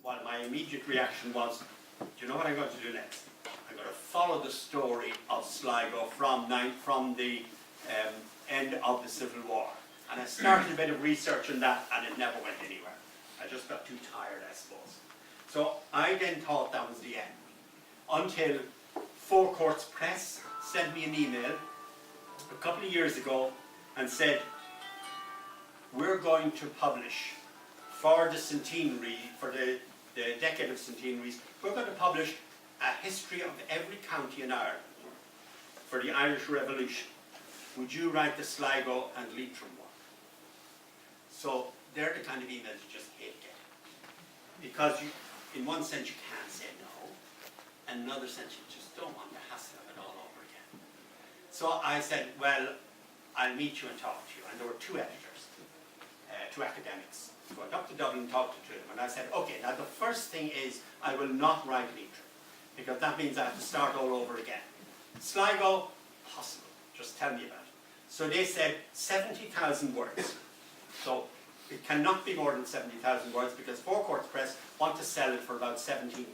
well, my immediate reaction was, do you know what I'm going to do next? I'm going to follow the story of Sligo from the end of the Civil War. And I started a bit of research on that, and it never went anywhere. I just got too tired, I suppose. So I then thought that was the end. Until Four Courts Press sent me an email a couple of years ago and said, we're going to publish for the centenary, for the decade of centenaries, we're going to publish a history of every county in Ireland for the Irish Revolution. Would you write the Sligo and Leitrim one? So they're the kind of emails you just hate getting. Because you, in one sense you can't say no, and in another sense you just don't want the hassle of it all over again. So I said, well, I'll meet you and talk to you. And there were two editors, two academics. So I got to Dublin and talked to them, and I said, okay, now the first thing is I will not write Leitrim, because that means I have to start all over again. Sligo, possible, just tell me about it. So they said 70,000 words. So it cannot be more than 70,000 words, because Four Courts Press want to sell it for about €17.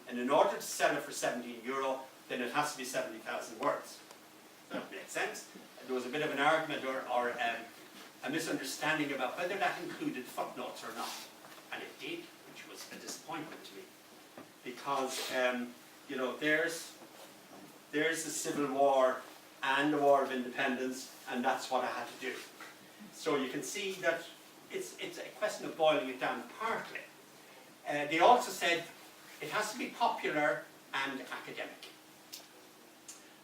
And in order to sell it for €17, then it has to be 70,000 words. That makes sense. There was a bit of an argument or a misunderstanding about whether that included footnotes or not. And it did, which was a disappointment to me. Because, you know, there's the Civil War and the War of Independence, and that's what I had to do. So you can see that it's a question of boiling it down partly. They also said it has to be popular and academic.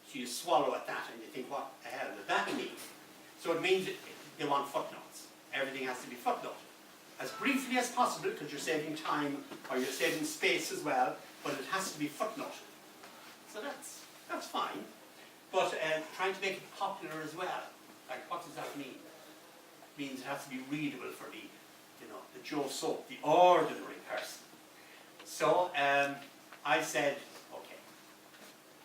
So you swallow at that and you think, what the hell does that mean? So it means they want footnotes. Everything has to be footnoted. As briefly as possible, because you're saving time or you're saving space as well, but it has to be footnoted. So that's fine. But trying to make it popular as well, like what does that mean? It means it has to be readable for the, you know, the Joe Soap, the ordinary person. So I said, okay.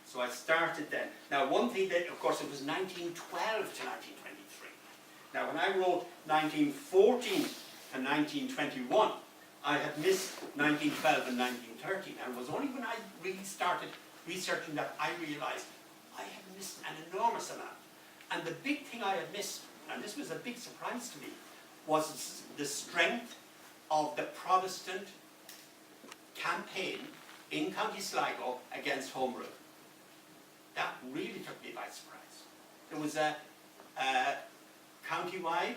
So I started then. Now one thing that, of course, it was 1912 to 1923. Now when I wrote 1914 and 1921, I had missed 1912 and 1913, and it was only when I really started researching that I realized I had missed an enormous amount. And the big thing I had missed, and this was a big surprise to me, was the strength of the Protestant campaign in County Sligo against Home Rule. That really took me by surprise. There was a county-wide,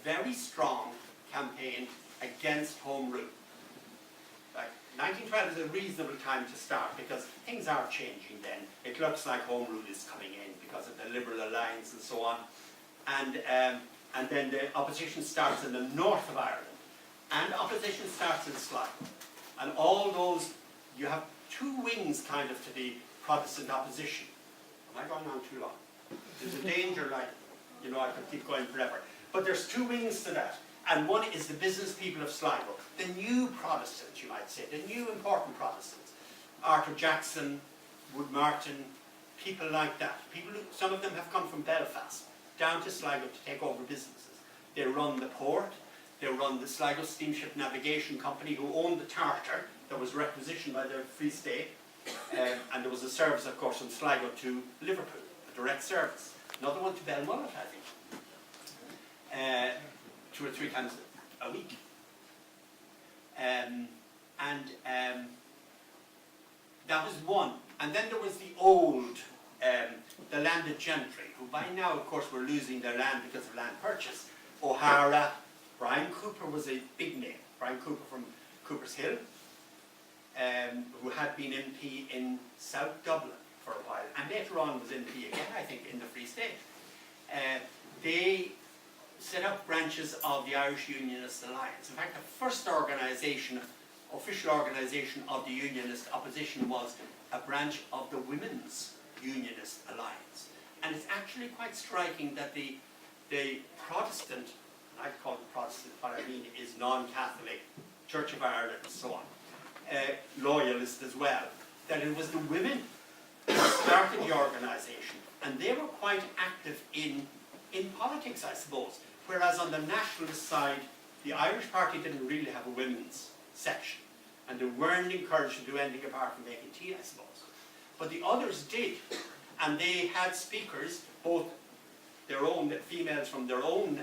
very strong campaign against Home Rule. Like 1912 is a reasonable time to start because things are changing then. It looks like Home Rule is coming in because of the Liberal Alliance and so on. And then the opposition starts in the north of Ireland. And opposition starts in Sligo. And all those, you have two wings kind of to the Protestant opposition. Am I going on too long? There's a danger, like, you know, I could keep going forever. But there's two wings to that. And one is the business people of Sligo, the new Protestants, you might say, the new important Protestants. Arthur Jackson, Wood Martin, people like that. People who, some of them have come from Belfast down to Sligo to take over businesses. They run the port, they run the Sligo Steamship Navigation Company, who owned the Tartar that was requisitioned by the Free State. And there was a service, of course, from Sligo to Liverpool, a direct service. Another one to Belmullet, I think. 2 or 3 times a week. That was one. And then there was the old, the landed gentry, who by now, of course, were losing their land because of land purchase. O'Hara, Brian Cooper was a big name. Brian Cooper from Cooper's Hill, who had been MP in South Dublin for a while, and later on was MP again, I think, in the Free State. They set up branches of the Irish Unionist Alliance. In fact, the first organisation, official organisation of the Unionist opposition was a branch of the Women's Unionist Alliance. And it's actually quite striking that the Protestant, I call it Protestant, what I mean is non-Catholic, Church of Ireland and so on, loyalist as well, that it was the women who started the organisation, and they were quite active in politics, I suppose. Whereas on the nationalist side, the Irish Party didn't really have a women's section. And they weren't encouraged to do anything apart from making tea, I suppose. But the others did. And they had speakers, both their own, females from their own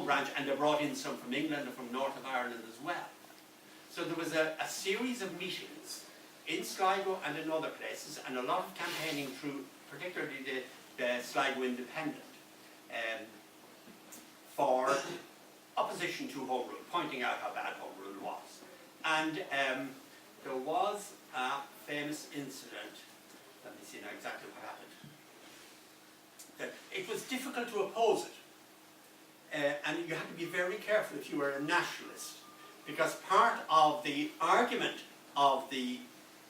branch, and they brought in some from England and from north of Ireland as well. So there was a series of meetings in Sligo and in other places, and a lot of campaigning through, particularly the Sligo Independent, for opposition to Home Rule, pointing out how bad Home Rule was. And there was a famous incident, let me see now exactly what happened, that it was difficult to oppose it. And you had to be very careful if you were a nationalist, because part of the argument of the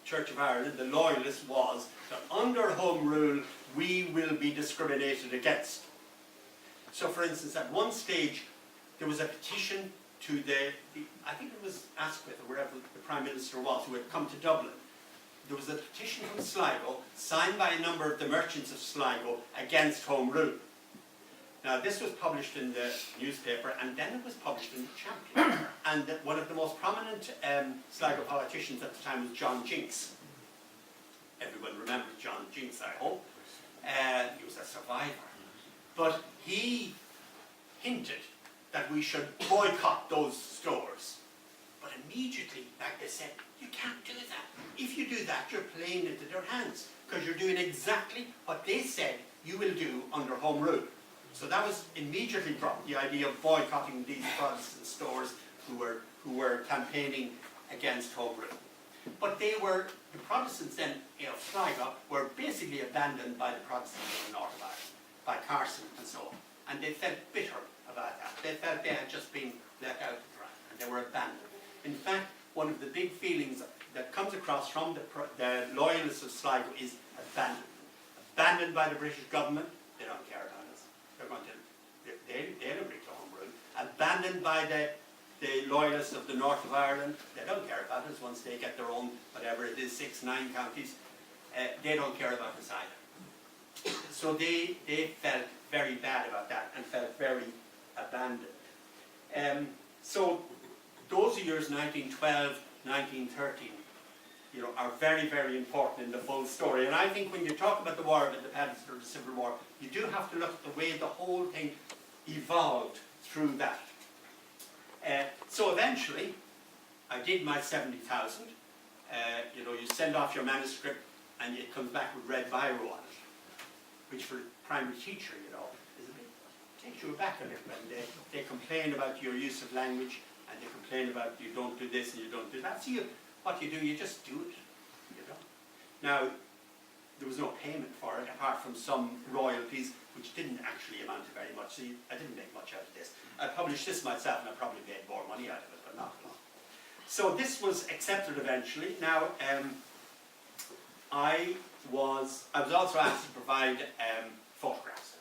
Church of Ireland, the loyalists, was that under Home Rule we will be discriminated against. So for instance, at one stage there was a petition to I think it was Asquith or wherever the Prime Minister was, who had come to Dublin. There was a petition from Sligo signed by a number of the merchants of Sligo against Home Rule. Now this was published in the newspaper, and then it was published in the Champion. And one of the most prominent Sligo politicians at the time was John Jinks. Everyone remembers John Jinks, I hope. He was a survivor. But he hinted that we should boycott those stores. But immediately back they said, you can't do that. If you do that, you're playing into their hands, because you're doing exactly what they said you will do under Home Rule. So that was immediately dropped, the idea of boycotting these Protestant stores who were campaigning against Home Rule. But the Protestants then, Sligo, were basically abandoned by the Protestants in the north of Ireland, by Carson and so on. And they felt bitter about that. They felt they had just been let out to dry, and they were abandoned. In fact, one of the big feelings that comes across from the loyalists of Sligo is abandonment. Abandoned by the British government, they don't care about us. They're going to, they'll agree to Home Rule. Abandoned by the loyalists of the north of Ireland, they don't care about us once they get their own, whatever it is, 6, 9 counties. They don't care about us either. So they felt very bad about that and felt very abandoned. So those years, 1912, 1913, are very, very important in the full story. And I think when you talk about the War of Independence or the Civil War, you do have to look at the way the whole thing evolved through that. So eventually, I did my 70,000. You send off your manuscript and it comes back with red biro on it, which for a primary teacher, is a bit, takes you aback a little bit. They complain about your use of language, and they complain about you don't do this and you don't do that. So what you do, you just do it. Now, there was no payment for it, apart from some royalties, which didn't actually amount to very much. So I didn't make much out of this. I published this myself, and I probably made more money out of it, but not a lot. So this was accepted eventually. Now, I was also asked to provide photographs,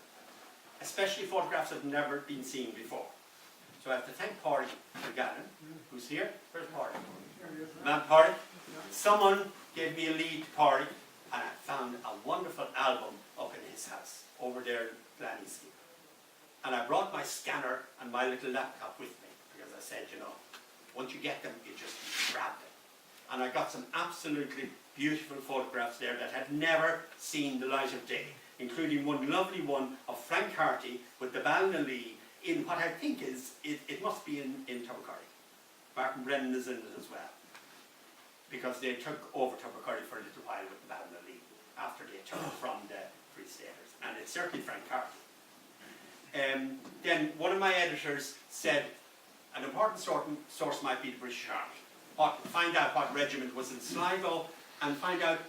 especially photographs that had never been seen before. So I have to thank Farry Gannon, who's here. Where's Farry? Man, Farry. Someone gave me a lead to Farry, and I found a wonderful album up in his house, over there in Glannyski. And I brought my scanner and my little laptop with me, because I said, once you get them, you just grab them. And I got some absolutely beautiful photographs there that had never seen the light of day, including one lovely one of Frank Harty with the Ballinallee in what I think it must be in Tubbercurry. Martin Brennan is in it as well, because they took over Tubbercurry for a little while with the Ballinallee after they took it from the Free Staters, and it's certainly Frank Harty. Then one of my editors said an important source might be the British Army. Find out what regiment was in Sligo, and find out,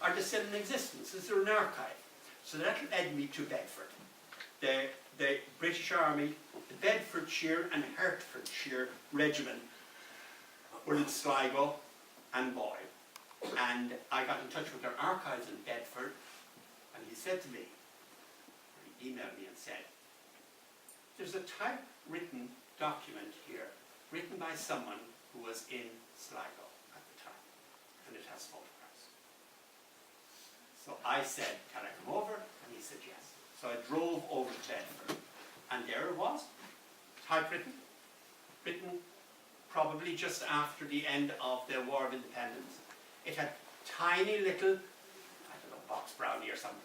are they still in existence? Is there an archive? So that led me to Bedford. The British Army, the Bedfordshire and Hertfordshire regiment were in Sligo and Boyle. And I got in touch with their archives in Bedford, and he said to me, he emailed me and said, there's a typewritten document here, written by someone who was in Sligo at the time, and it has photographs. So I said, can I come over? And he said yes. So I drove over to Bedford, and there it was, typewritten, written probably just after the end of the War of Independence. It had tiny little, I don't know, box brownie or something,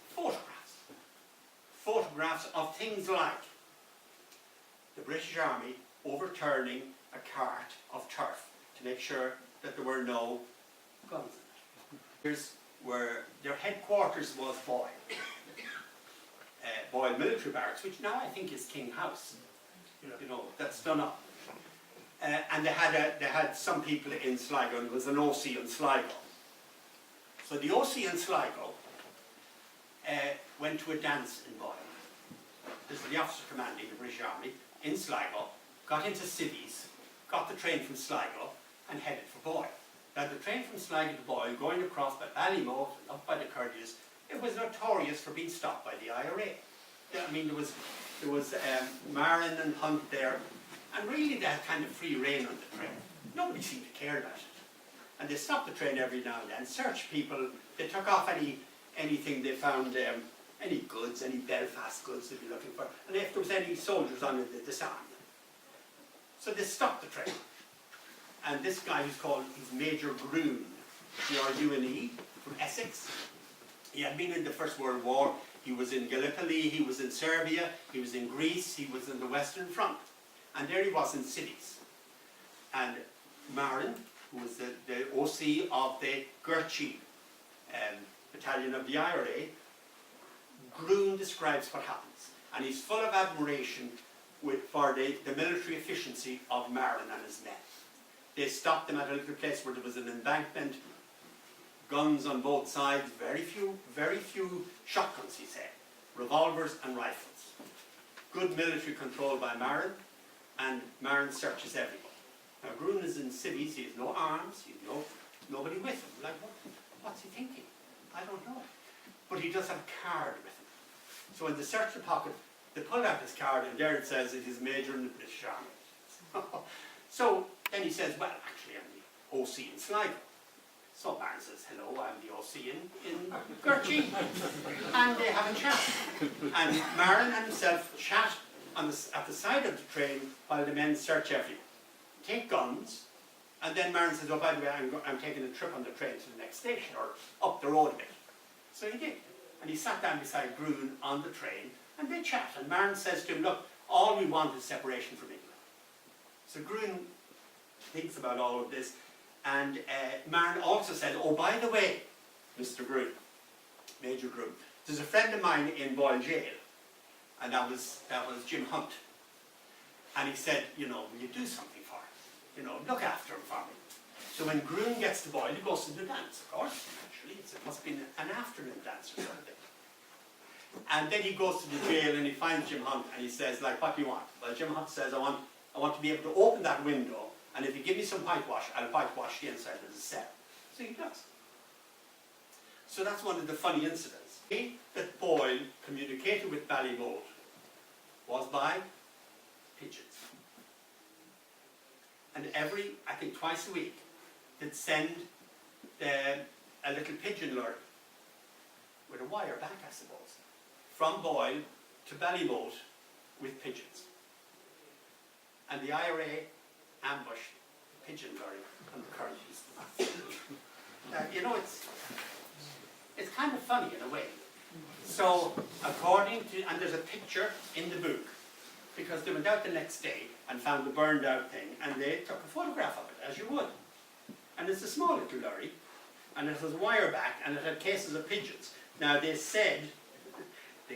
photographs. Photographs of things like the British Army overturning a cart of turf to make sure that there were no guns in it. Here's where their headquarters was Boyle. Boyle Military Barracks, which now I think is King House. You know, that's done up. And they had some people in Sligo, and there was an OC in Sligo. So the OC in Sligo went to a dance in Boyle. This is the officer commanding the British Army in Sligo, got into civvies, got the train from Sligo, and headed for Boyle. Now the train from Sligo to Boyle, going across by Ballymote and up by the Curdies, it was notorious for being stopped by the IRA. I mean, there was Marin and Hunt there, and really they had kind of free rein on the train. Nobody seemed to care about it. And they stopped the train every now and then, searched people, they took off anything they found, any goods, any Belfast goods they'd be looking for, and if there was any soldiers on it, they'd disarm them. So they stopped the train. And this guy he's Major Groon, G-R-U-N-E, from Essex. He had been in the First World War. He was in Gallipoli, he was in Serbia, he was in Greece, he was in the Western Front. And there he was in cities. And Marin, who was the OC of the Gurchy battalion of the IRA, Groon describes what happens. And he's full of admiration for the military efficiency of Marin and his men. They stopped them at a little place where there was an embankment, guns on both sides, very few shotguns, he said, revolvers and rifles. Good military control by Marin, and Marin searches everyone. Now Groon is in civies, he has no arms, he has nobody with him. Like, what's he thinking? I don't know. But he does have a card with him. So when they search the pocket, they pull out his card, and there it says it is Major in the British Army. So then he says, well, actually I'm the OC in Sligo. So Marin says, hello, I'm the OC in Gurchy. And they have a chat. And Marin and himself chat at the side of the train while the men search everywhere. Take guns, and then Marin says, oh, by the way, I'm taking a trip on the train to the next station, or up the road a bit. So he did. And he sat down beside Groon on the train, and they chat. And Marin says to him, look, all we want is separation from England. So Groon thinks about all of this, and Marin also said, oh, by the way, Mr. Groon, Major Groon, there's a friend of mine in Boyle Jail, and that was Jim Hunt. And he said, you know, will you do something for him? You know, look after him for me. So when Groon gets to Boyle, he goes to the dance, of course, actually. It must have been an afternoon dance or something. And then he goes to the jail and he finds Jim Hunt and he says, like, what do you want? Well, Jim Hunt says, I want to be able to open that window, and if you give me some whitewash, I'll whitewash the inside of the cell. So he does. So that's one of the funny incidents. The way that Boyle communicated with Ballymote was by pigeons. And I think twice a week, they'd send a little pigeon lorry with a wire back, I suppose, from Boyle to Ballymote with pigeons. And the IRA ambushed the pigeon lorry on the Curdies. You know, it's kind of funny in a way. So, and there's a picture in the book, because they went out the next day and found the burned out thing, and they took a photograph of it, as you would. And it's a small little lorry, and it has a wire back, and it had cases of pigeons. Now they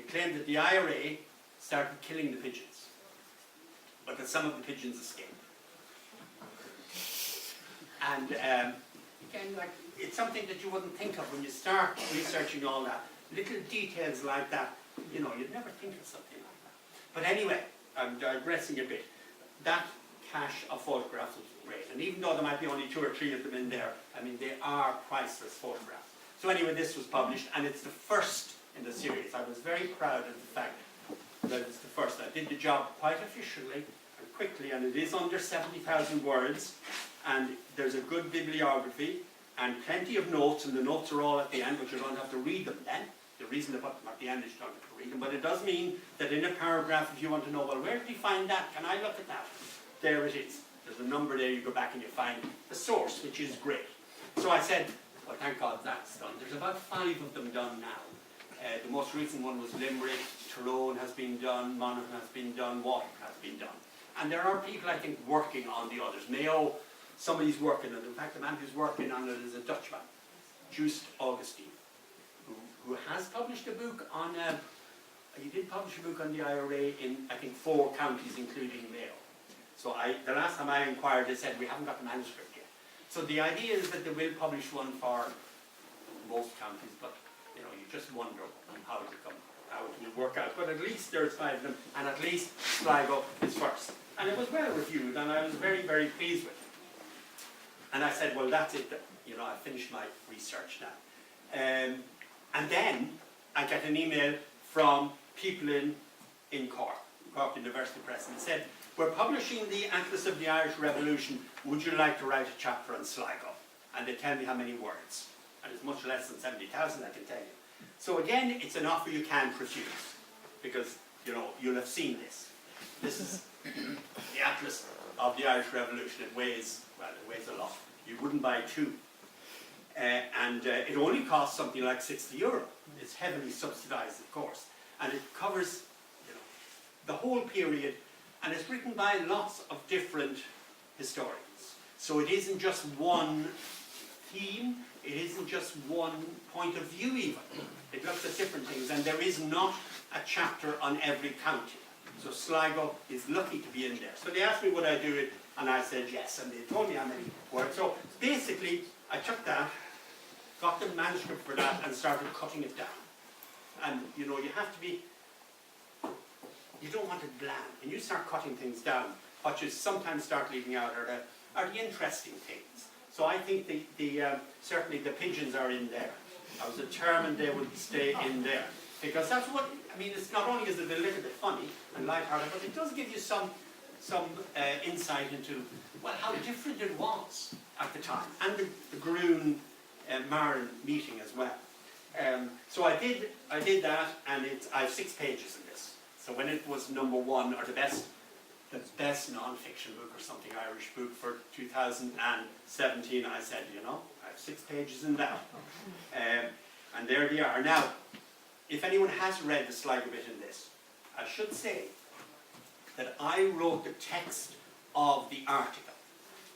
claimed that the IRA started killing the pigeons, but that some of the pigeons escaped. And again, like, it's something that you wouldn't think of when you start researching all that. Little details like that, you know, you'd never think of something like that. But anyway, I'm digressing a bit. That cache of photographs was great. And even though there might be only 2 or 3 of them in there, I mean, they are priceless photographs. So anyway, this was published, and it's the first in the series. I was very proud of the fact that it's the first. I did the job quite efficiently and quickly, and it is under 70,000 words, and there's a good bibliography, and plenty of notes, and the notes are all at the end, but you don't have to read them then. The reason they put them at the end is you don't have to read them, but it does mean that in a paragraph, if you want to know, well, where did he find that? Can I look at that? There it is. There's a number there, you go back and you find the source, which is great. So I said, well, thank God that's done. There's about 5 of them done now. The most recent one was Limerick, Tyrone has been done, Monaghan has been done, Waterford has been done. And there are people, I think, working on the others. Mayo, somebody's working on it. In fact, the man who's working on it is a Dutchman, Joost Augustine, who has published a book on, he did publish a book on the IRA in, I think, 4 counties, including Mayo. So the last time I inquired, they said, we haven't got the manuscript yet. So the idea is that they will publish one for most counties, but you know, you just wonder how it will work out. But at least there's 5 of them, and at least Sligo is first. And it was well reviewed, and I was very, very pleased with it. And I said, well, that's it. You know, I finished my research now. And then I got an email from people in Cork University Press, and it said, we're publishing the Atlas of the Irish Revolution. Would you like to write a chapter on Sligo? And they tell me how many words. And it's much less than 70,000, I can tell you. So again, it's an offer you can't refuse, because you know, you'll have seen this. This is the Atlas of the Irish Revolution. It weighs, well, it weighs a lot. You wouldn't buy 2. And it only costs something like €60. It's heavily subsidized, of course. And it covers, you know, the whole period, and it's written by lots of different historians. So it isn't just one theme, it isn't just one point of view even. It looks at different things, and there is not a chapter on every county. So Sligo is lucky to be in there. So they asked me would I do it, and I said yes, and they told me how many words. So basically, I took that, got the manuscript for that, and started cutting it down. And you know, you have to be, you don't want it bland. When you start cutting things down, what you sometimes start leaving out are the interesting things. So I think certainly the pigeons are in there. I was determined they would stay in there. Because that's what, I mean, it's not only is it a little bit funny and lighthearted, but it does give you some insight into, well, how different it was at the time. And the Groon Marin meeting as well. So I did that, and I have 6 pages in this. So when it was #1, or the best non-fiction book or something, Irish book for 2017, I said, you know, I have 6 pages in that. And there they are. Now, if anyone has read the Sligo bit in this, I should say that I wrote the text of the article.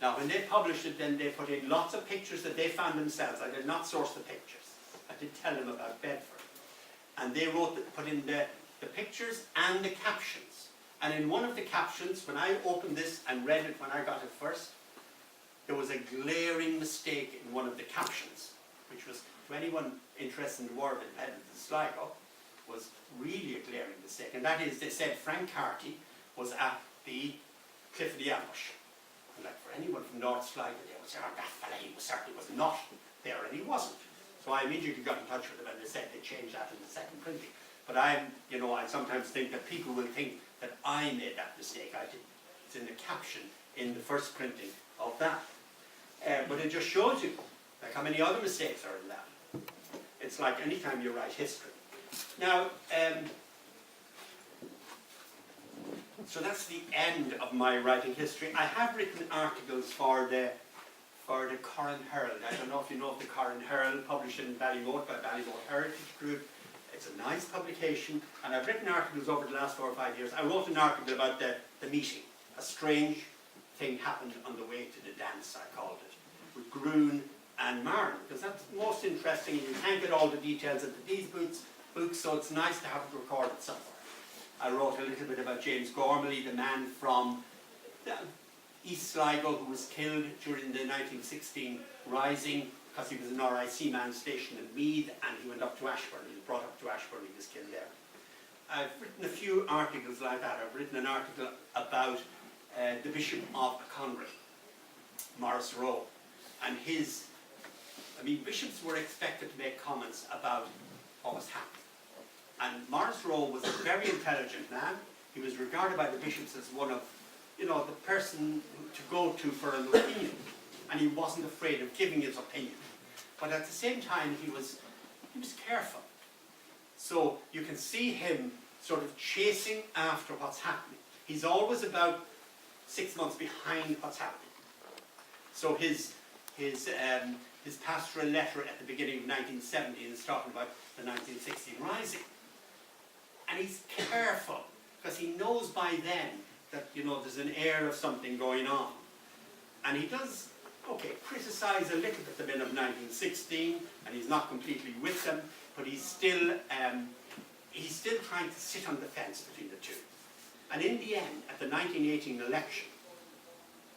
Now, when they published it, then they put in lots of pictures that they found themselves. I did not source the pictures. I did tell them about Bedford. And they put in the pictures and the captions. And in one of the captions, when I opened this and read it when I got it first, there was a glaring mistake in one of the captions, which was, to anyone interested in the War of Independence in Sligo, was really a glaring mistake. And that is, they said Frank Carty was at the Cliff of the Ambush. And like, for anyone from North Sligo, they would say, oh, that fella, he certainly was not there, and he wasn't. So I immediately got in touch with them, and they said they changed that in the second printing. But I sometimes think that people will think that I made that mistake. I didn't. It's in the caption in the first printing of that. But it just shows you, like, how many other mistakes are in that. It's like any time you write history. Now, so that's the end of my writing history. I have written articles for the Corran Herald. I don't know if you know of the Corran Herald, published in Ballymote by Ballymote Heritage Group. It's a nice publication, and I've written articles over the last 4 or 5 years. I wrote an article about the meeting. A strange thing happened on the way to the dance, I called it, with Groon and Marin, because that's most interesting. You can't get all the details into these books, so it's nice to have it recorded somewhere. I wrote a little bit about James Gormley, the man from East Sligo who was killed during the 1916 Rising, because he was an RIC man stationed in Meath, and he went up to Ashburn. He was brought up to Ashburn, he was killed there. I've written a few articles like that. I've written an article about the Bishop of Conry, Maurice Rowe, and bishops were expected to make comments about what was happening. And Maurice Rowe was a very intelligent man. He was regarded by the bishops as one of, the person to go to for an opinion. And he wasn't afraid of giving his opinion. But at the same time, he was careful. So you can see him sort of chasing after what's happening. He's always about 6 months behind what's happening. So his pastoral letter at the beginning of 1970 is talking about the 1916 Rising. And he's careful, because he knows by then that, you know, there's an air of something going on. And he does, okay, criticise a little bit the men of 1916, and he's not completely with them, but he's still trying to sit on the fence between the two. And in the end, at the 1918 election,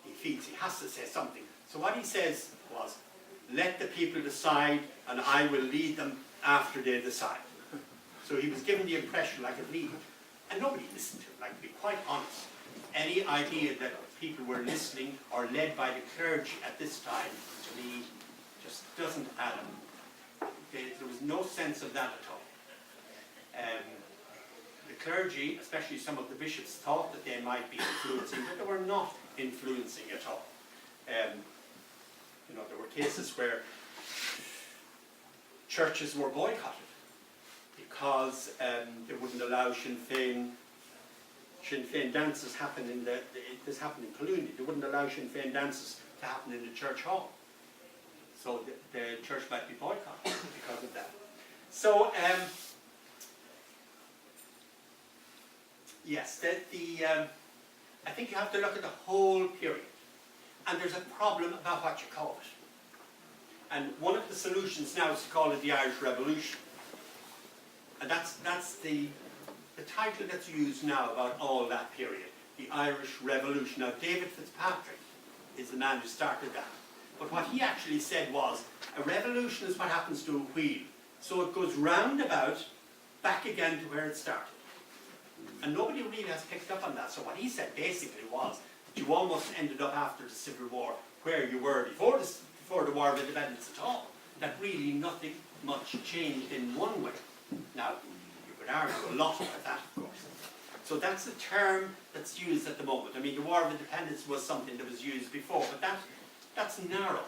he feels he has to say something. So what he says was, let the people decide, and I will lead them after they decide. So he was given the impression like a leader. And nobody listened to him, like, to be quite honest. Any idea that people were listening or led by the clergy at this time, to me, just doesn't add up. There was no sense of that at all. The clergy, especially some of the bishops, thought that they might be influencing, but they were not influencing at all. You know, there were cases where churches were boycotted because they wouldn't allow Sinn Féin dances happen this happened in Cologne. They wouldn't allow Sinn Féin dances to happen in the church hall. So the church might be boycotted because of that. So yes, I think you have to look at the whole period. And there's a problem about what you call it. And one of the solutions now is to call it the Irish Revolution. And that's the title that's used now about all that period, the Irish Revolution. Now, David Fitzpatrick is the man who started that. But what he actually said was, a revolution is what happens to a wheel. So it goes roundabout, back again to where it started. And nobody really has picked up on that. So what he said basically was that you almost ended up after the Civil War where you were before the War of Independence at all. That really nothing much changed in one way. Now, you could argue a lot about that, of course. So that's the term that's used at the moment. I mean, the War of Independence was something that was used before, but that's narrow.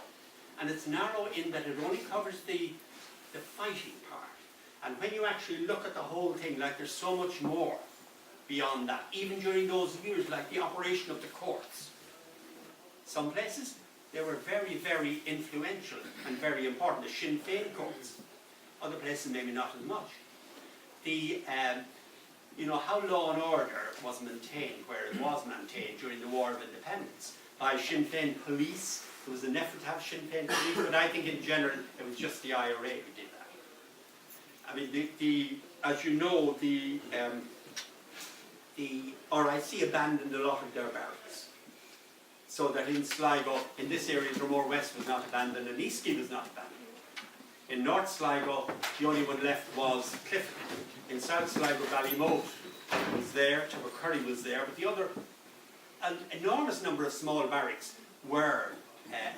And it's narrow in that it only covers the fighting part. And when you actually look at the whole thing, like, there's so much more beyond that. Even during those years, like the operation of the courts. Some places, they were very, very influential and very important. The Sinn Féin courts. Other places, maybe not as much. You know, how law and order was maintained, where it was maintained during the War of Independence, by Sinn Féin police. There was an effort to have Sinn Féin police, but I think in general, it was just the IRA who did that. I mean, as you know, the RIC abandoned a lot of their barracks. So that in Sligo, in this area, Dromore West was not abandoned, and Eastleigh was not abandoned. In North Sligo, the only one left was Clifton. In South Sligo, Ballymote was there, Tubbercurry was there, but the other, an enormous number of small barracks were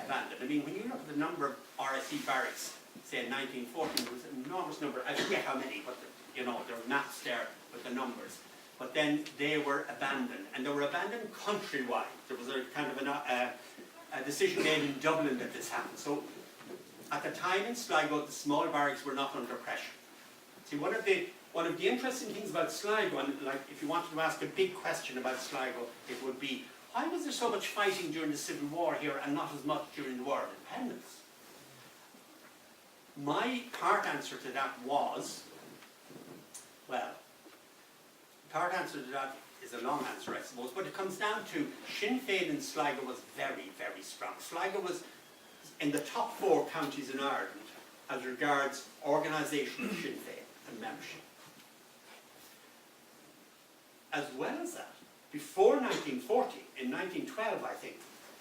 abandoned. I mean, when you look at the number of RSC barracks, say in 1914, there was an enormous number. I forget how many, but you know, there are maps there with the numbers. But then they were abandoned, and they were abandoned countrywide. There was a kind of a decision made in Dublin that this happened. So at the time in Sligo, the small barracks were not under pressure. See, one of the interesting things about Sligo, and like if you wanted to ask a big question about Sligo, it would be, why was there so much fighting during the Civil War here and not as much during the War of Independence? My part answer to that was, well, the part answer to that is a long answer, I suppose, but it comes down to Sinn Féin in Sligo was very, very strong. Sligo was in the top 4 counties in Ireland as regards organisation of Sinn Féin and membership. As well as that, before 1940, in 1912 I think,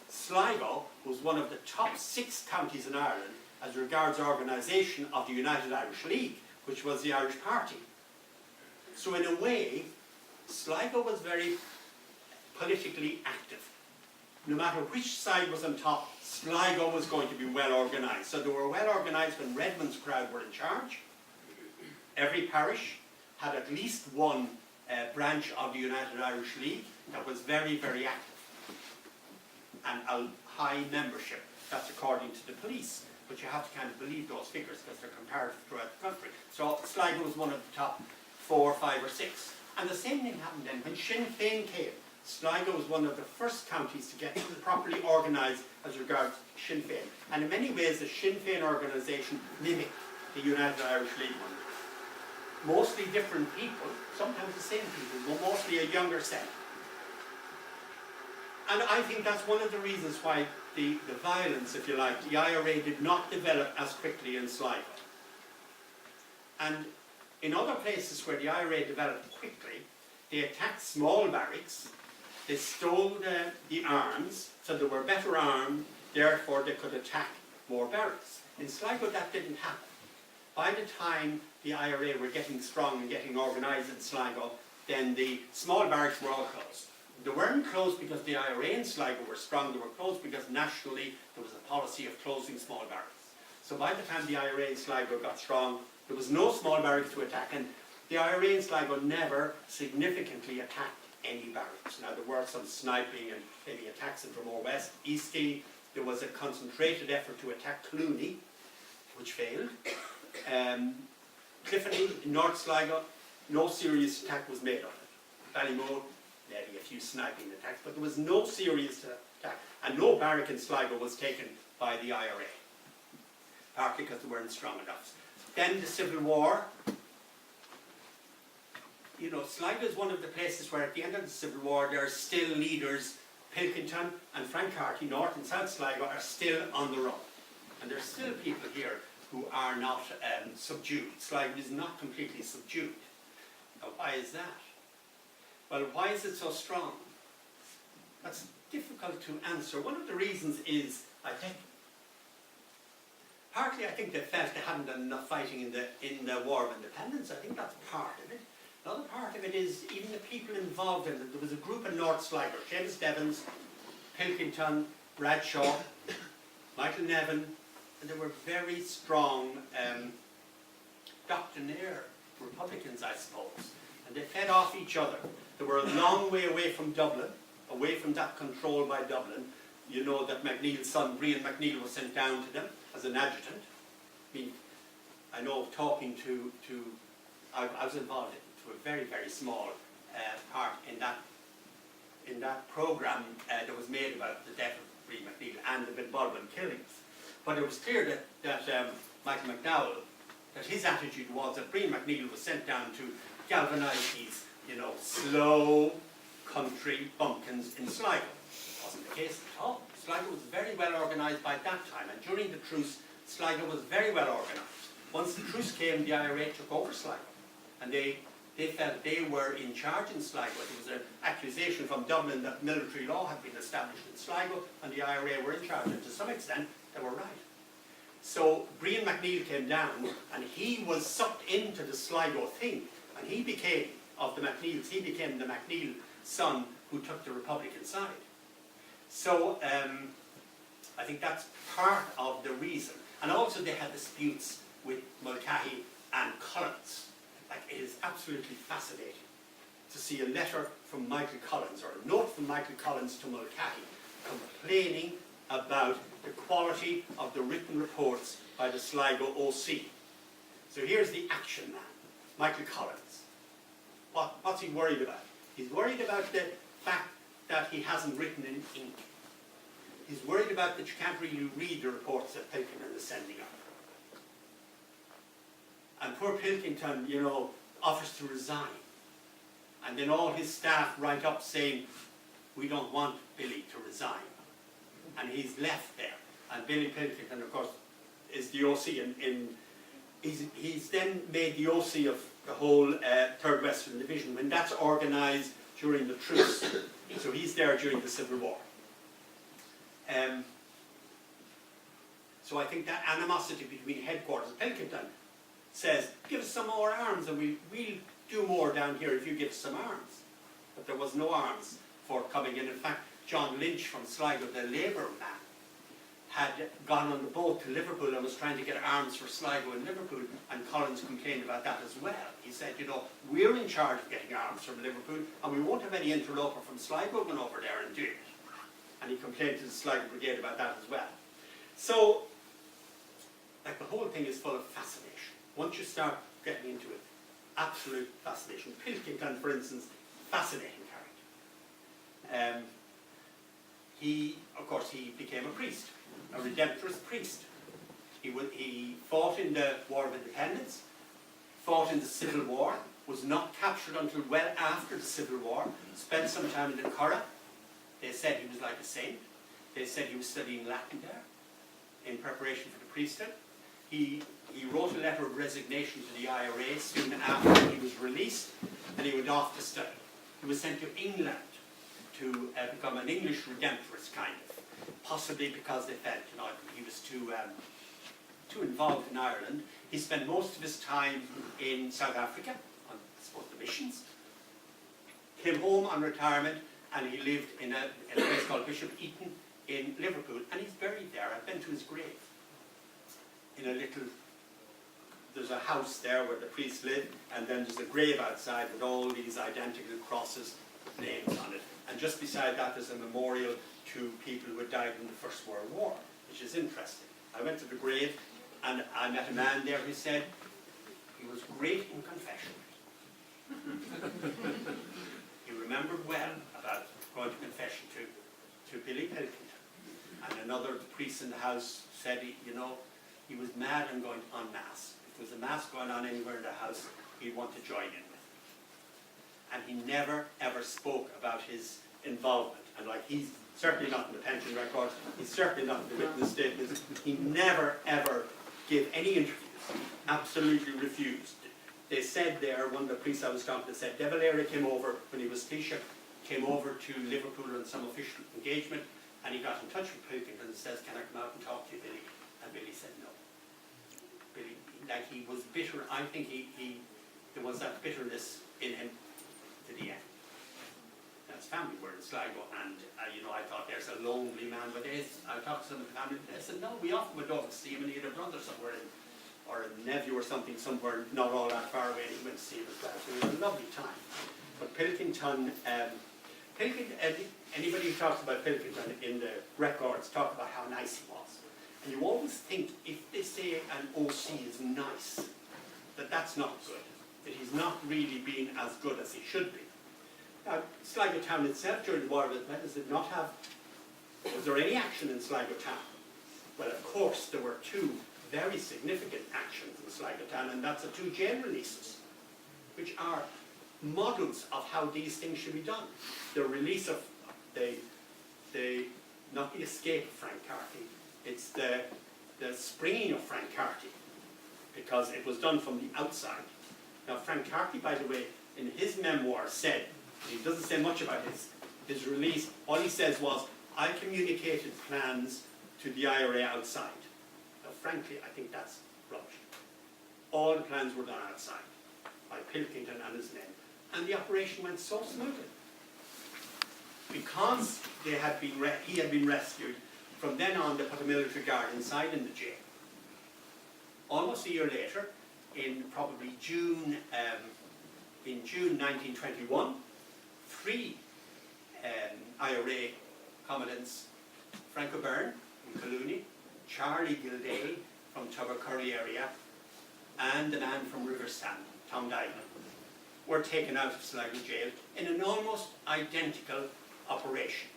Sligo was one of the top 6 counties in Ireland as regards organisation of the United Irish League, which was the Irish Party. So in a way, Sligo was very politically active. No matter which side was on top, Sligo was going to be well organised. So they were well organised when Redmond's crowd were in charge. Every parish had at least one branch of the United Irish League that was very, very active. And a high membership. That's according to the police. But you have to kind of believe those figures because they're comparative throughout the country. So Sligo was one of the top 4, 5 or 6. And the same thing happened then when Sinn Féin came. Sligo was one of the first counties to get properly organised as regards Sinn Féin. And in many ways, the Sinn Féin organisation mimicked the United Irish League one. Mostly different people, sometimes the same people, but mostly a younger set. And I think that's one of the reasons why the violence, if you like, the IRA did not develop as quickly in Sligo. And in other places where the IRA developed quickly, they attacked small barracks, they stole the arms, so they were better armed, therefore they could attack more barracks. In Sligo that didn't happen. By the time the IRA were getting strong and getting organised in Sligo, then the small barracks were all closed. They weren't closed because the IRA in Sligo were strong, they were closed because nationally there was a policy of closing small barracks. So by the time the IRA in Sligo got strong, there was no small barracks to attack, and the IRA in Sligo never significantly attacked any barracks. Now there were some sniping and maybe attacks in Dromore West, Eastie. There was a concentrated effort to attack Clooney, which failed. Clifton in North Sligo, no serious attack was made on it. Ballymoor, maybe a few sniping attacks, but there was no serious attack. And no barrack in Sligo was taken by the IRA, partly because they weren't strong enough. Then the Civil War. You know, Sligo is one of the places where at the end of the Civil War there are still leaders. Pilkington and Frank Carty, North and South Sligo, are still on the run. And there are still people here who are not subdued. Sligo is not completely subdued. Now, why is that? Well, why is it so strong? That's difficult to answer. One of the reasons is, I think, partly I think they felt they hadn't done enough fighting in the War of Independence. I think that's part of it. Another part of it is even the people involved in it. There was a group in North Sligo, Seamus Devons, Pilkington, Bradshaw, Michael Nevin, and they were very strong doctrinaire Republicans, I suppose. And they fed off each other. They were a long way away from Dublin, away from that control by Dublin. You know that McNeill's son, Brian McNeill, was sent down to them as an adjutant. I know talking to I was involved to a very, very small part in that programme that was made about the death of Brian McNeill and the Bill Baldwin killings. But it was clear that Michael McDowell, that his attitude was that Brian McNeill was sent down to galvanise these, you know, slow country bumpkins in Sligo. It wasn't the case at all. Sligo was very well organised by that time, and during the truce, Sligo was very well organised. Once the truce came, the IRA took over Sligo, and they felt they were in charge in Sligo. There was an accusation from Dublin that military law had been established in Sligo, and the IRA were in charge, and to some extent, they were right. So Brian McNeill came down, and he was sucked into the Sligo thing, and he became, of the McNeills, he became the McNeill son who took the Republican side. So I think that's part of the reason. And also they had disputes with Mulcahy and Collins. Like, it is absolutely fascinating to see a letter from Michael Collins, or a note from Michael Collins to Mulcahy, complaining about the quality of the written reports by the Sligo OC. So here's the action man, Michael Collins. What's he worried about? He's worried about the fact that he hasn't written in ink. He's worried about that you can't really read the reports that Pilkington is sending out. And poor Pilkington, you know, offers to resign. And then all his staff write up saying, we don't want Billy to resign. And he's left there. And Billy Pilkington, of course, is the OC. He's then made the OC of the whole 3rd Western Division when that's organised during the truce. So he's there during the Civil War. So I think that animosity between headquarters, Pilkington says, give us some more arms and we'll do more down here if you give us some arms. But there was no arms forthcoming, and in fact John Lynch from Sligo, the Labour man, had gone on the boat to Liverpool and was trying to get arms for Sligo and Liverpool, and Collins complained about that as well. He said, you know, we're in charge of getting arms from Liverpool and we won't have any interloper from Sligo going over there and do it. And he complained to the Sligo Brigade about that as well. So, like, the whole thing is full of fascination. Once you start getting into it, absolute fascination. Pilkington, for instance, fascinating character. of course, he became a priest, a redemptorist priest. He fought in the War of Independence, fought in the Civil War, was not captured until well after the Civil War, spent some time in the Curragh. They said he was like a saint. They said he was studying Latin there in preparation for the priesthood. He wrote a letter of resignation to the IRA soon after he was released, and he went off to study. He was sent to England to become an English redemptorist, kind of, possibly because they felt, you know, he was too involved in Ireland. He spent most of his time in South Africa, on, I suppose, the missions. Came home on retirement, and he lived in a place called Bishop Eaton in Liverpool, and he's buried there. I've been to his grave. In a little, there's a house there where the priests live, and then there's a grave outside with all these identical crosses, names on it. And just beside that there's a memorial to people who had died in the First World War, which is interesting. I went to the grave, and I met a man there who said he was great in confession. He remembered well about going to confession to Billy Pilkington. And another of the priests in the house said, he was mad on going on Mass. If there was a Mass going on anywhere in the house, he'd want to join in with it. And he never, ever spoke about his involvement. And like, he's certainly not in the pension records, he's certainly not in the witness statements. He never, ever gave any interviews. Absolutely refused. They said there, one of the priests I was talking to said, De Valera came over, when he was Taoiseach, came over to Liverpool on some official engagement, and he got in touch with Pilkington and says, can I come out and talk to you, Billy? And Billy said no. Billy, like, he was bitter. I think there was that bitterness in him to the end. Now, his family were in Sligo, and I thought, there's a lonely man, but I talked to some of the family, and they said, no, we often would over to see him, and he had a brother somewhere, or a nephew or something somewhere not all that far away, and he went to see him as well. So it was a lovely time. But Pilkington, anybody who talks about Pilkington in the records talk about how nice he was. And you always think, if they say an OC is nice, that's not good. That he's not really being as good as he should be. Now, Sligo town itself during the War of Independence did not have, was there any action in Sligo town? Well, of course, there were two very significant actions in Sligo town, and that's the two jail releases, which are models of how these things should be done. The release of not the escape of Frank Carthy, it's the springing of Frank Carthy, because it was done from the outside. Now, Frank Carthy, by the way, in his memoir said, he doesn't say much about his release, all he says was, I communicated plans to the IRA outside. Now, frankly, I think that's rubbish. All the plans were done outside by Pilkington and his men, and the operation went so smoothly. Because he had been rescued, from then on they put a military guard inside in the jail. Almost a year later, in probably June 1921, three IRA commandants, Frank O'Byrne from Collooney, Charlie Gildea from Tubbercurry area, and the man from Riverstand, Tom Dylan, were taken out of Sligo jail in an almost identical operation.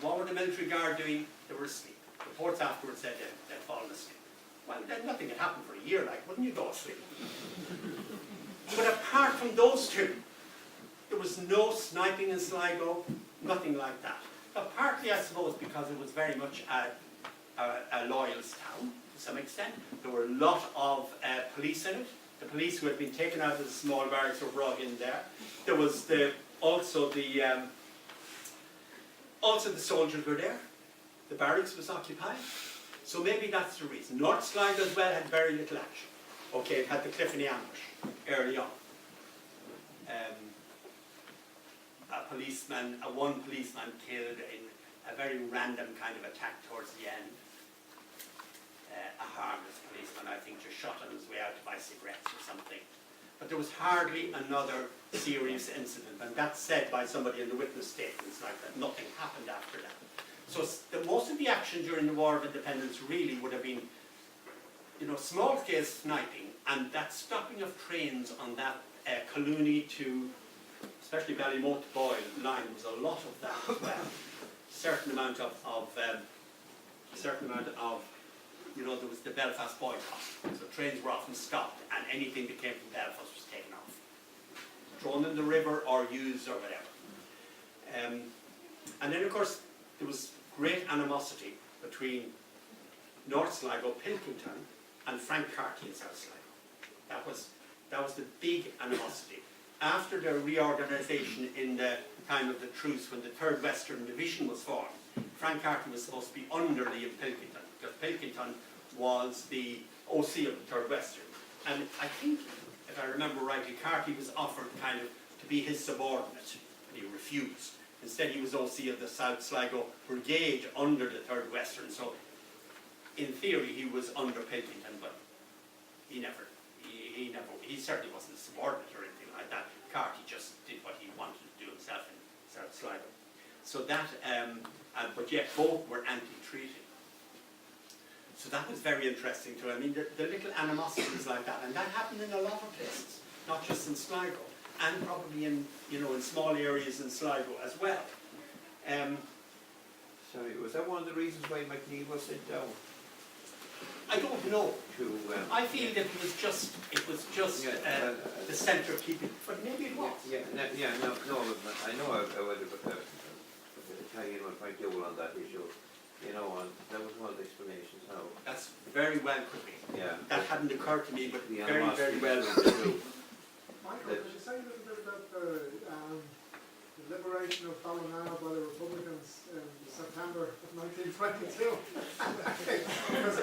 What were the military guard doing? They were asleep. Reports afterwards said they'd fallen asleep. Well, then nothing had happened for a year, like, wouldn't you go asleep? But apart from those two, there was no sniping in Sligo, nothing like that. But partly, I suppose, because it was very much a loyalist town, to some extent. There were a lot of police in it. The police who had been taken out of the small barracks were brought in there. There was also the soldiers were there. The barracks was occupied. So maybe that's the reason. North Sligo as well had very little action. Okay, it had the Cliffany ambush early on. One policeman killed in a very random kind of attack towards the end. A harmless policeman, I think, just shot on his way out to buy cigarettes or something. But there was hardly another serious incident, and that's said by somebody in the witness statements like that. Nothing happened after that. So most of the action during the War of Independence really would have been, small-scale sniping, and that stopping of trains on that Collooney to especially Ballymote to Boyle line, was a lot of that as well. Certain amount of you know, there was the Belfast boycott, so trains were often stopped and anything that came from Belfast was taken off, thrown in the river or used or whatever. And then of course there was great animosity between North Sligo, Pilkington and Frank Carty in South Sligo. That was the big animosity. After the reorganisation in the time of the truce, when the 3rd Western Division was formed, Frank Carty was supposed to be under Liam Pilkington, because Pilkington was the OC of the 3rd Western. And I think, if I remember rightly, Carty was offered kind of to be his subordinate, and he refused. Instead he was OC of the South Sligo Brigade under the 3rd Western, so in theory he was under Pilkington, but he certainly wasn't a subordinate or anything like that. Carty just did what he wanted to do himself in South Sligo. So that, but yet both were anti-treaty. So that was very interesting too. I mean, the little animosities like that, and that happened in a lot of places, not just in Sligo, and probably in, you know, in small areas in Sligo as well. Sorry, was that one of the reasons why McNeill was sent down? I don't know. To, I feel that it was just the centre of keeping, but maybe it was. no, I know I would have Italian one quite double on that issue, you know, and that was one of the explanations how. That's very well could be. Yeah. That hadn't occurred to me, but The very, very well animosity could be. Michael, could you say a little bit about the liberation of Ballina by the Republicans in September of 1922?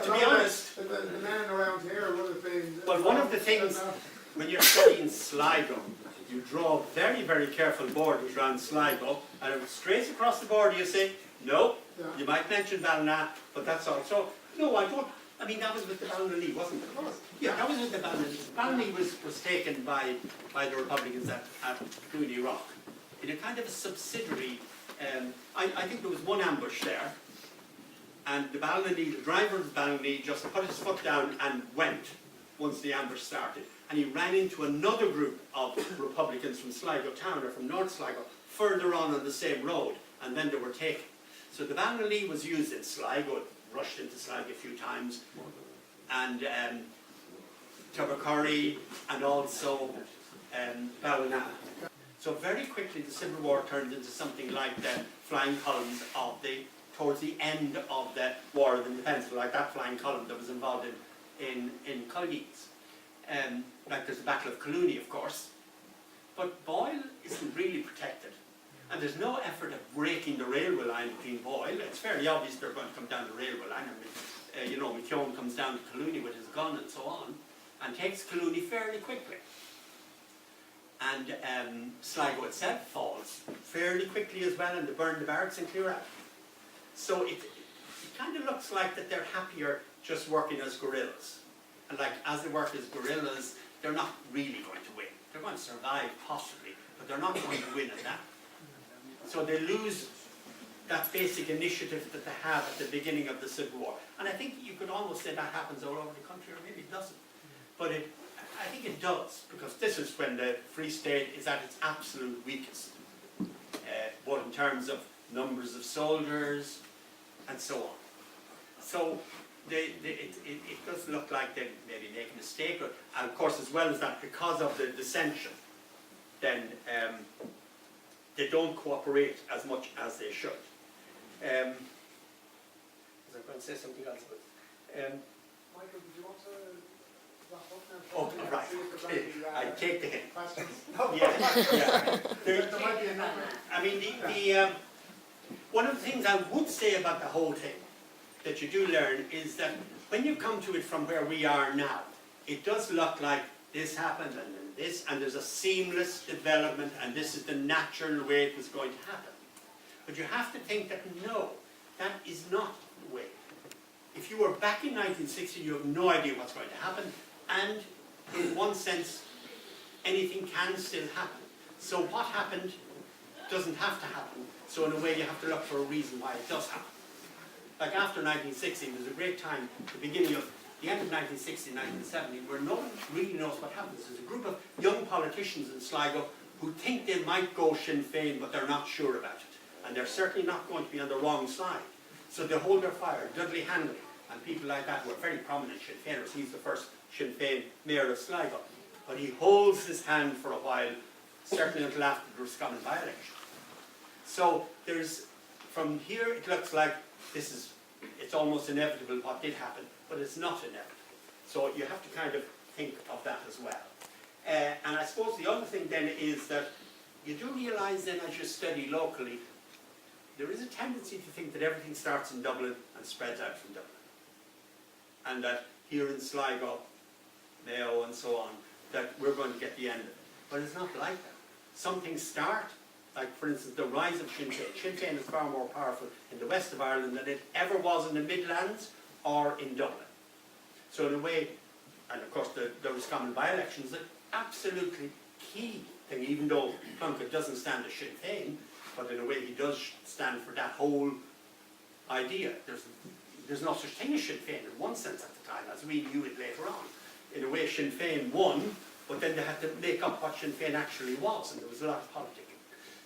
To be honest, the men around here would have been... Well, one of the things, when you're studying Sligo, you draw very, very careful borders around Sligo, and if it's straight across the border you say, no, you might mention Ballina, but that's all. So, no, I don't, I mean, that was with the Ballina, wasn't it? Yeah, that was with the Ballina. Ballina was taken by the Republicans at Clooney Rock in a kind of a subsidiary. I think there was one ambush there, and the driver of the Ballina just put his foot down and went once the ambush started. And he ran into another group of Republicans from Sligo town, or from North Sligo, further on the same road, and then they were taken. So the Ballina was used in Sligo, it rushed into Sligo a few times, and Tubbercurry, and also Ballina. So very quickly the Civil War turned into something like the flying columns of towards the end of the War of Independence, like that flying column that was involved in Cullees. Like there's the Battle of Clooney, of course, but Boyle isn't really protected. And there's no effort at breaking the railway line between Boyle. It's fairly obvious they're going to come down the railway line. I mean, you know, McKeown comes down to Clooney with his gun and so on, and takes Clooney fairly quickly. And Sligo itself falls fairly quickly as well, and they burn the barracks and clear out. So it kind of looks like that they're happier just working as guerrillas. And like, as they work as guerrillas, they're not really going to win. They're going to survive, possibly, but they're not going to win at that. So they lose that basic initiative that they have at the beginning of the Civil War. And I think you could almost say that happens all over the country, or maybe it doesn't. But I think it does, because this is when the Free State is at its absolute weakest, both in terms of numbers of soldiers and so on. So it does look like they maybe make a mistake, and of course, as well as that, because of the dissension, then they don't cooperate as much as they should. Was I going to say something else? Michael, did you want to wrap up now? Oh, right. I take the hint. Questions? Yeah. There might be a number. I mean, one of the things I would say about the whole thing that you do learn is that when you come to it from where we are now, it does look like this happened and then this, and there's a seamless development, and this is the natural way it was going to happen. But you have to think that no, that is not the way. If you were back in 1960, you have no idea what's going to happen, and in one sense, anything can still happen. So what happened doesn't have to happen, so in a way you have to look for a reason why it does happen. Like after 1960, there's a great time, the end of 1960, 1970, where no one really knows what happens. There's a group of young politicians in Sligo who think they might go Sinn Féin, but they're not sure about it. And they're certainly not going to be on the wrong side. So they hold their fire. Dudley Hanley and people like that who are very prominent Sinn Féiners. He's the first Sinn Féin mayor of Sligo. But he holds his hand for a while, certainly until after the Roscommon by-election. So there's, from here it looks like it's almost inevitable what did happen, but it's not inevitable. So you have to kind of think of that as well. And I suppose the other thing then is that you do realise then as you study locally, there is a tendency to think that everything starts in Dublin and spreads out from Dublin. And that here in Sligo, Mayo and so on, that we're going to get the end of it. But it's not like that. Some things start, like for instance the rise of Sinn Féin. Sinn Féin is far more powerful in the west of Ireland than it ever was in the Midlands or in Dublin. So in a way, and of course the Roscommon by-election is an absolutely key thing, even though Plunkett doesn't stand as Sinn Féin, but in a way he does stand for that whole idea. There's no such thing as Sinn Féin in one sense at the time, as we knew it later on. In a way Sinn Féin won, but then they had to make up what Sinn Féin actually was, and there was a lot of politicking.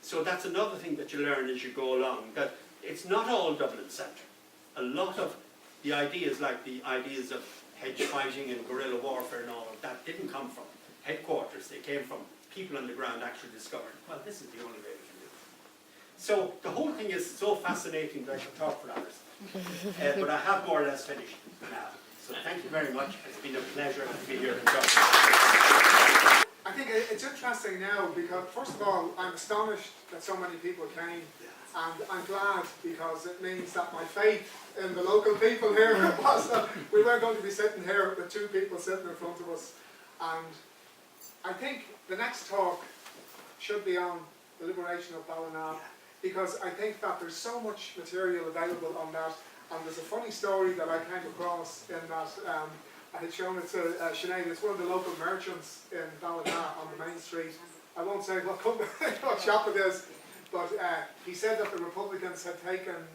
So that's another thing that you learn as you go along, that it's not all Dublin centre. A lot of the ideas, like the ideas of hedge fighting and guerrilla warfare and all of that, didn't come from headquarters. They came from people on the ground actually discovered, well, this is the only way we can do it. So the whole thing is so fascinating that I could talk for hours. But I have more or less finished now. So thank you very much. It's been a pleasure to be here in Dublin. I think it's interesting now because, first of all, I'm astonished that so many people came, and I'm glad because it means that my faith in the local people here was that we weren't going to be sitting here with two people sitting in front of us. And I think the next talk should be on the liberation of Ballina, because I think that there's so much material available on that. And there's a funny story that I came across in that I had shown it to Sinead. It's one of the local merchants in Ballina on the main street. I won't say what company, what shop it is, but he said that the Republicans had taken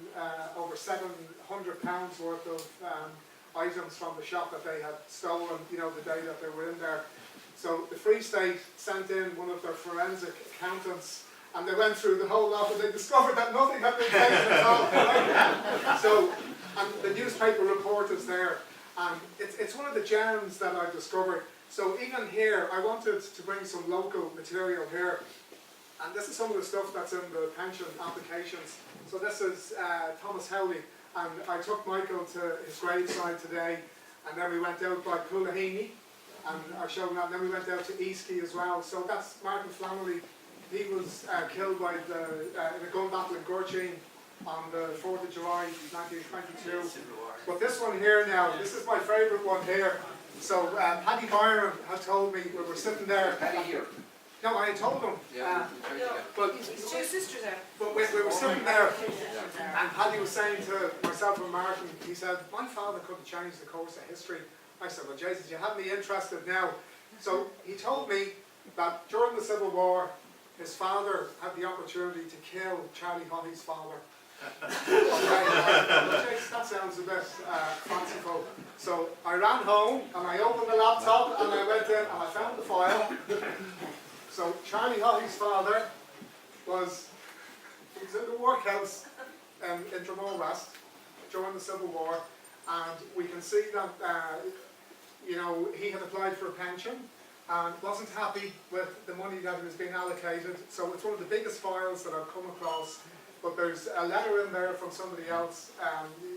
over £700 worth of items from the shop that they had stolen, you know, the day that they were in there. So the Free State sent in one of their forensic accountants, and they went through the whole lot and they discovered that nothing had been taken at all. So, and the newspaper report is there, and it's one of the gems that I've discovered. So even here, I wanted to bring some local material here, and this is some of the stuff that's in the pension applications. So this is Thomas Howley, and I took Michael to his graveside today, and then we went out by Coolaheny, and I showed him that, and then we went out to Eastkey as well. So that's Martin Flannelly. He was killed by in a gun battle in Gorchine on the 4th of July 1922. But this one here now, this is my favourite one here. So Paddy Byron had told me we were sitting there. Paddy here. No, I had told him. But His two sisters are. But we were sitting there, and Paddy was saying to myself and Martin, he said, my father could have changed the course of history. I said, well, Jesus, you have me interested now. So he told me that during the Civil War, his father had the opportunity to kill Charlie Haughey's father. That sounds a bit fanciful. So I ran home and I opened the laptop and I went in and I found the file. So Charlie Haughey's father was in the workhouse in Dromore West during the Civil War, and we can see that you know, he had applied for a pension and wasn't happy with the money that was being allocated. So it's one of the biggest files that I've come across. But there's a letter in there from somebody else,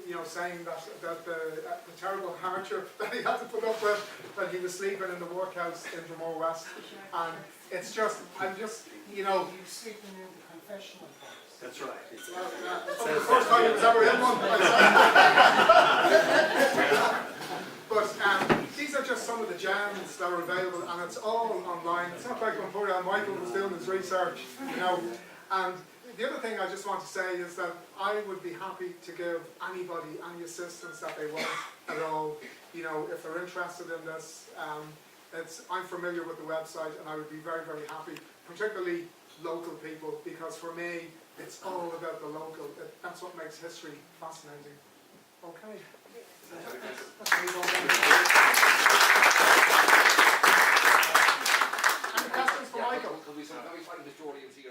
you know, saying that the terrible hardship that he had to put up with when he was sleeping in the workhouse in Dromore West. And it's just, I'm just, you know. He was sleeping in the confessional box. That's right. It's probably the first time he was ever in one. But these are just some of the gems that are available, and it's all online. It's not like when poor Michael was doing his research, you know. And the other thing I just want to say is that I would be happy to give anybody any assistance that they want at all. You know, if they're interested in this, I'm familiar with the website, and I would be very, very happy, particularly local people, because for me, it's all about the local. That's what makes history fascinating. Okay. Any questions for Michael. Can we find Mr. Jordy and see